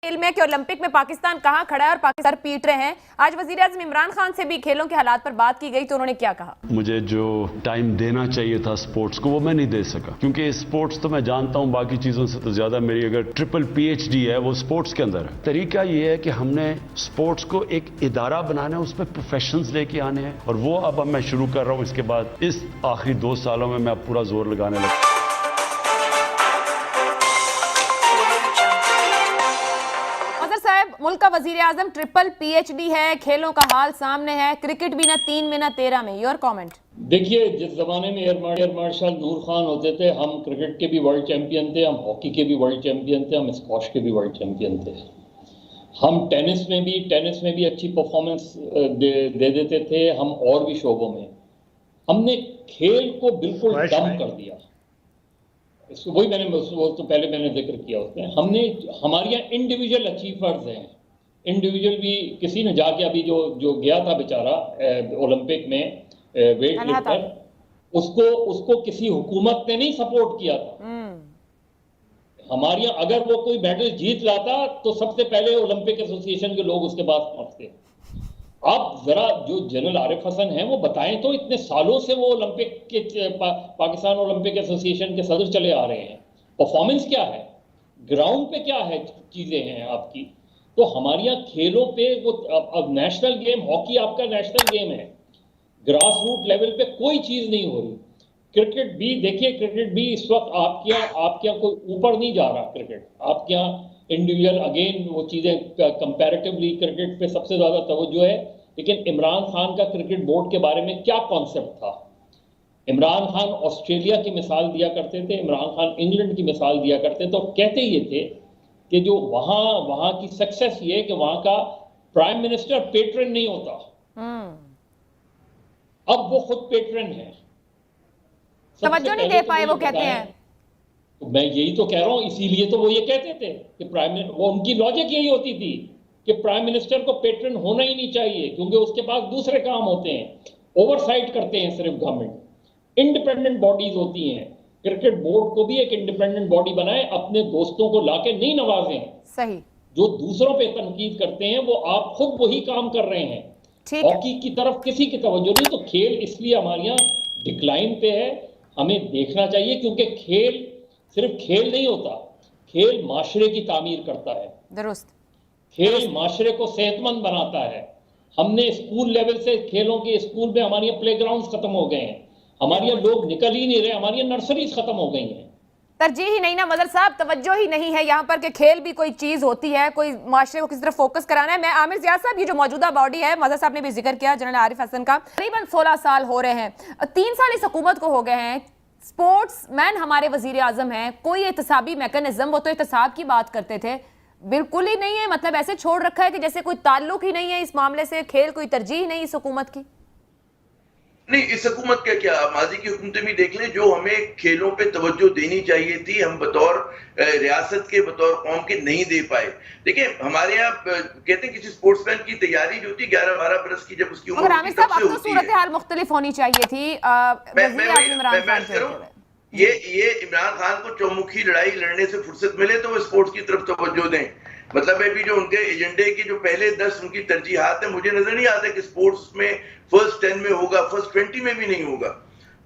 खेल में कि ओलंपिक में पाकिस्तान कहां खड़ा है और पाकिस्तान पीट रहे हैं। आज वजीर आज़म इमरान खान से भी खेलों के हालात पर बात की गई तो उन्होंने क्या कहा? मुझे जो टाइम देना चाहिए था स्पोर्ट्स को वो मैं नहीं दे सका, क्योंकि स्पोर्ट्स तो मैं जानता हूं बाकी चीजों से तो ज्यादा मेरी अगर ट्रिपल PhD है वो स्पोर्ट्स के अंदर है। तरीका ये है कि हमने स्पोर्ट्स को एक इदारा बनाना है, उसमें प्रोफेशनल्स लेके आने हैं और वो अब मैं शुरू कर रहा हूं। इसके बाद इस आखिरी 2 सालों में मैं पूरा जोर लगाने लगा। मुल्क का वजीर आजम ट्रिपल PhD है, खेलों का हाल सामने है, क्रिकेट भी ना 3 में ना 13 में। Your comment? देखिए, जिस जमाने में एयर मार्शल नूर खान होते थे, हम क्रिकेट के भी वर्ल्ड चैंपियन थे, हम हॉकी के भी वर्ल्ड चैंपियन थे, हम स्क्वॉश के भी वर्ल्ड चैंपियन थे। हम टेनिस में भी अच्छी परफॉर्मेंस दे देते थे, हम और भी शोबों में। हमने खेल को बिल्कुल डम कर दिया। वही तो पहले मैंने जिक्र किया उसमें। हमने हमारे यहाँ इंडिविजुअल अचीवर्स हैं, इंडिविजुअल भी। किसी ने जाके अभी जो गया था बेचारा ओलंपिक में वेट लिफ्टर, उसको किसी हुकूमत ने नहीं सपोर्ट किया था। हमारे यहाँ अगर वो कोई मेडल जीत लाता तो सबसे पहले ओलंपिक एसोसिएशन के लोग उसके पास पहुंचते। अब जरा जो जनरल आरिफ हसन हैं वो बताएं तो, इतने सालों से वो ओलंपिक के पाकिस्तान ओलंपिक एसोसिएशन के सदर चले आ रहे हैं। परफॉर्मेंस क्या है, ग्राउंड पे क्या है, चीजें हैं आपकी। तो हमारे यहाँ खेलों पे वो अब नेशनल गेम, हॉकी आपका नेशनल गेम है, ग्रास रूट लेवल पे कोई चीज नहीं हो रही। क्रिकेट भी देखिए, क्रिकेट भी इस वक्त आपके यहाँ कोई ऊपर नहीं जा रहा। क्रिकेट आपके यहाँ इंडिविजुअल, अगेन वो चीजें कंपैरेटिवली क्रिकेट पे सबसे ज्यादा तवज्जो है। लेकिन इमरान खान का क्रिकेट बोर्ड के बारे में क्या कॉन्सेप्ट था? इमरान खान ऑस्ट्रेलिया की मिसाल दिया करते थे, इमरान खान इंग्लैंड की मिसाल दिया करते थे, तो कहते ये थे कि जो वहां की सक्सेस ये कि वहां का प्राइम मिनिस्टर पेट्रन नहीं होता। अब वो खुद पेट्रन है, तवज्जो नहीं दे पाए, वो कहते हैं। तो मैं यही तो कह रहा हूं, इसीलिए तो वो ये कहते थे कि वो उनकी लॉजिक यही होती थी कि प्राइम मिनिस्टर को पेट्रन होना ही नहीं चाहिए, क्योंकि उसके पास दूसरे काम होते हैं, ओवरसाइट करते हैं सिर्फ गवर्नमेंट। इंडिपेंडेंट बॉडीज होती हैं, क्रिकेट बोर्ड को भी एक इंडिपेंडेंट बॉडी बनाए, अपने दोस्तों को लाके नहीं नवाजें। सही, जो दूसरों पे तनकीद करते हैं वो आप खुद वही काम कर रहे हैं। हॉकी की तरफ किसी की तवज्जो नहीं। तो खेल इसलिए हमारे यहाँ डिक्लाइन पे है, हमें देखना चाहिए, क्योंकि खेल सिर्फ खेल नहीं होता, खेल माशरे की तामीर करता है। दुरुस्त, खेल माशरे को सेहतमंद बनाता है। हमने स्कूल लेवल से खेलों के, स्कूल में हमारे यहाँ प्लेग्राउंड खत्म हो गए हैं, हमारे यहाँ लोग निकल ही नहीं रहे, हमारी यहाँ नर्सरीज खत्म हो गई हैं। तरजीह ही नहीं ना मदर साहब, तवज्जो ही नहीं है यहाँ पर कि खेल भी कोई चीज होती है, कोई माशरे को किसी तरह फोकस कराना है। मैं आमिर ज़िया साहब, ये जो मौजूदा बॉडी है, मदर साहब ने भी जिक्र किया जनरल आरिफ हसन का, करीबन 16 साल हो रहे हैं, 3 साल इस हुकूमत को हो गए हैं। स्पोर्ट्स मैन हमारे वजीर आजम हैं, कोई एहतसाबी मैकेनिज्म, वो तो एहतसाब की बात करते थे, बिल्कुल ही नहीं है। मतलब ऐसे छोड़ रखा है कि जैसे कोई ताल्लुक ही नहीं है इस मामले से, खेल कोई तरजीह नहीं इस हुकूमत की। नहीं, इस हुकूमत का क्या, माजी की हुकूमतें भी देख लें, जो हमें खेलों पे तवज्जो देनी चाहिए थी, हम बतौर रियासत के, बतौर कौम के नहीं दे पाए। देखिए, हमारे यहाँ कहते हैं किसी स्पोर्ट्समैन की तैयारी जो होती है 11-12 बरस की, जब उसकी उम्र होती है, अब तो सूरत हाल मुख्तलिफ होनी चाहिए थी। ये इमरान खान को चौमुखी लड़ाई लड़ने से फुर्सत मिले तो वो स्पोर्ट्स की तरफ तवज्जो दें। मतलब है भी जो उनके एजेंडे की जो पहले 10 उनकी तरजीहात है, मुझे नजर नहीं आता कि स्पोर्ट्स में फर्स्ट 10 में होगा, फर्स्ट 20 में भी नहीं होगा।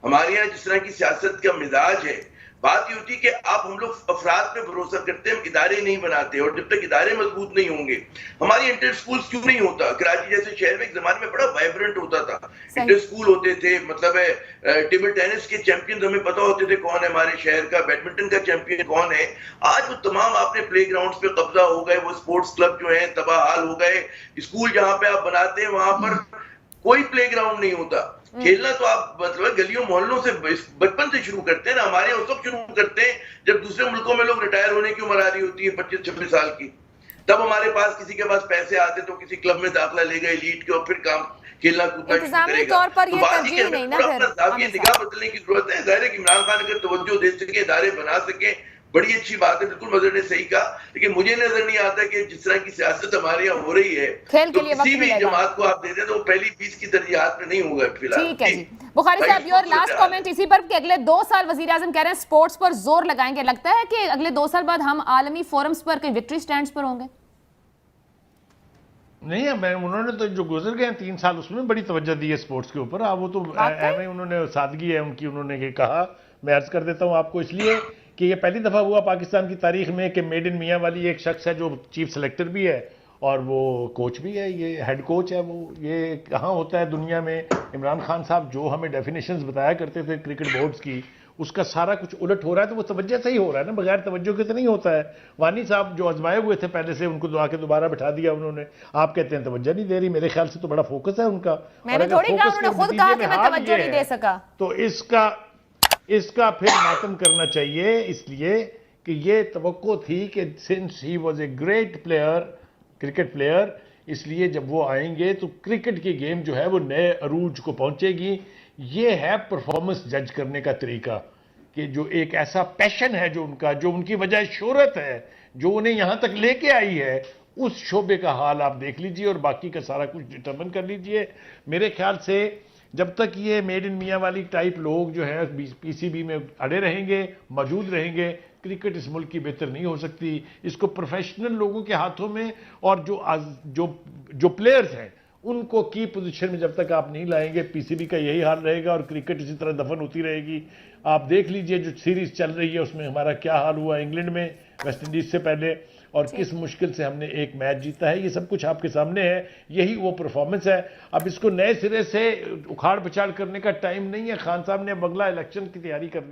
हमारे यहाँ जिस तरह की सियासत का मिजाज है, बात ये होती है कि आप हम लोग अफराद पे भरोसा करते हैं, हम इदारे नहीं बनाते, और जब तक इदारे मजबूत नहीं होंगे, हमारी इंटर स्कूल क्यों नहीं होता? कराची जैसे शहर में एक जमाने में बड़ा वाइब्रेंट होता था, इंटर स्कूल होते थे, मतलब है टेबल टेनिस के चैंपियन हमें पता होते थे कौन है हमारे शहर का, बैडमिंटन का चैंपियन कौन है। आज वो तमाम आपने प्ले ग्राउंड पे कब्जा हो गए, वो स्पोर्ट्स क्लब जो है तबाहाल हो गए। स्कूल जहाँ पे आप बनाते हैं वहां पर कोई प्ले ग्राउंड नहीं होता। खेलना तो आप मतलब गलियों मोहल्लों से बचपन से शुरू करते हैं ना। हमारे उस वक्त शुरू करते हैं जब दूसरे मुल्कों में लोग रिटायर होने की उम्र आ रही होती है 25-26 साल की, तब हमारे पास किसी के पास पैसे आते तो किसी क्लब में दाखिला ले गए लीड के, और फिर काम खेलना कूदना करेगा। तो बात ये निगाह बदलने की जरूरत है। जाहिर है कि इमरान खान अगर तवज्जो दे सके, इदारे बना सके, बड़ी अच्छी बात है, बिल्कुल मदर ने सही कहा। लेकिन मुझे नजर नहीं आता कि जिस तरह की सियासत हमारे यहाँ हो रही है, तो किसी भी जमात को आप दे दें तो वो पहली 20 की तरजीहात में नहीं होगा फिलहाल। ठीक है जी। बुखारी साहब, योर लास्ट कमेंट इसी पर कि अगले 2 साल वजीर आजम कह रहे हैं स्पोर्ट्स पर जोर लगाएंगे, लगता है कि अगले 2 साल बाद हम आलमी फोरम्स पर कहीं विक्ट्री स्टैंड्स पर होंगे? नहीं है, मैं उन्होंने तो जो गुजर गए हैं 3 साल उसमें बड़ी तवज्जो दी है स्पोर्ट्स के ऊपर। अब वो तो एवं उन्होंने सादगी है उनकी, उन्होंने ये कहा। मैं अर्ज कर देता हूँ आपको इसलिए कि ये पहली दफा हुआ पाकिस्तान की तारीख में कि मेड इन मियाँ वाली एक शख्स है जो चीफ सेलेक्टर भी है और वो कोच भी है, ये हेड कोच है। वो ये कहाँ होता है दुनिया में। इमरान खान साहब जो हमें डेफिनेशंस बताया करते थे क्रिकेट बोर्ड्स की, उसका सारा कुछ उलट हो रहा है। तो वो तवज्जो से ही हो रहा है ना, बगैर तवज्जो के तो नहीं होता है। वानी साहब जो आजमाए हुए थे पहले से, उनको आके दोबारा बैठा दिया उन्होंने। आप कहते हैं तवज्जो नहीं दे रही, मेरे ख्याल से तो बड़ा फोकस है उनका। मैंने थोड़ी कहा, उन्होंने खुद कहा कि मैं तवज्जो नहीं दे सका। तो इसका फिर मातम करना चाहिए, इसलिए कि ये तवक्को थी कि since he was a great player, cricket player, इसलिए जब वो आएंगे तो क्रिकेट की गेम जो है वो नए अरूज को पहुंचेगी। ये है परफॉर्मेंस जज करने का तरीका, कि जो एक ऐसा पैशन है जो उनका, जो उनकी वजह शोहरत है, जो उन्हें यहां तक लेके आई है, उस शोबे का हाल आप देख लीजिए और बाकी का सारा कुछ डिटर्मिन कर लीजिए। मेरे ख्याल से जब तक ये मेड इन मियाँ वाली टाइप लोग जो है पीसीबी में अड़े रहेंगे, मौजूद रहेंगे, क्रिकेट इस मुल्क की बेहतर नहीं हो सकती। इसको प्रोफेशनल लोगों के हाथों में, और जो प्लेयर्स हैं उनको की पोजीशन में जब तक आप नहीं लाएंगे, पीसीबी का यही हाल रहेगा और क्रिकेट इसी तरह दफन होती रहेगी। आप देख लीजिए जो सीरीज चल रही है उसमें हमारा क्या हाल हुआ इंग्लैंड में वेस्ट इंडीज से पहले, और किस मुश्किल से हमने एक मैच जीता है। ये सब कुछ आपके सामने है, यही वो परफॉर्मेंस है। अब इसको नए सिरे से उखाड़ पछाड़ करने का टाइम नहीं है। खान साहब ने अब अगला इलेक्शन की तैयारी करनी